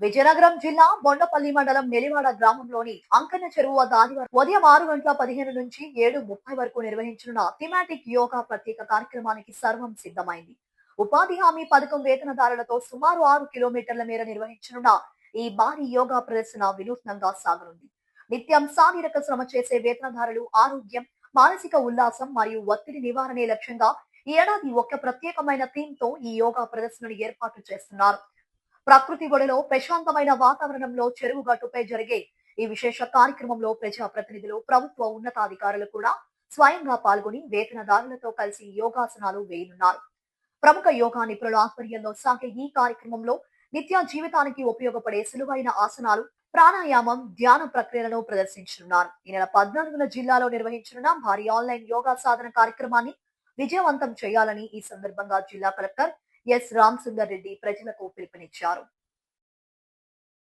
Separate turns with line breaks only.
విజయనగరం జిల్లా బొండపల్లి మండలం నెలివాడ గ్రామంలోని అంకన్న చెరువు వద్ద ఆదివారం ఉదయం 6:15 నుంచి 7:30 వరకు నిర్వహించనున్న థీమాటిక్ యోగా ప్రత్యేక కార్యక్రమానికి సర్వం సిద్ధమైంది. ఉపాధి హామీ పథకం వేతనదారులతో సుమారు 6 కిలోమీటర్ల మేర నిర్వహించనున్న ఈ భారీ యోగా ప్రదర్శన వినూత్నంగా సాగనుంది. నిత్యం శారీరక శ్రమ చేసే వేతనదారులు ఆరోగ్యం, మానసిక ఉల్లాసం మరియు ఒత్తిడి నివారణే లక్ష్యంగా ఈ ఏడాది ఒక ప్రత్యేకమైన థీమ్ తో ఈ యోగా ప్రదర్శనను ఏర్పాటు చేస్తున్నారు. ప్రకృతి ఒడిలో ప్రశాంతమైన వాతావరణంలో చెరువు గట్టుపై జరిగే ఈ విశేష కార్యక్రమంలో ప్రజా ప్రతినిధులు, ప్రభుత్వ ఉన్నతాధికారులు కూడా స్వయంగా పాల్గొని వేతనదారులతో కలిసి యోగాసనాలు వేయనున్నారు. ప్రముఖ యోగా నిపుణుల ఆధ్వర్యంలో సాగే ఈ కార్యక్రమంలో నిత్య జీవితానికి ఉపయోగపడే సులువైన ఆసనాలు, ప్రాణాయామం, ధ్యాన ప్రక్రియలను ప్రదర్శించనున్నారు. ఈ నెల 14న జిల్లాలో నిర్వహించనున్న భారీ ఆన్లైన్ యోగా సాధన కార్యక్రమాన్ని విజయవంతం చేయాలని ఈ సందర్భంగా జిల్లా కలెక్టర్ ఎస్. రామసుందర్ రెడ్డి ప్రజలకు పిలుపునిచ్చారు.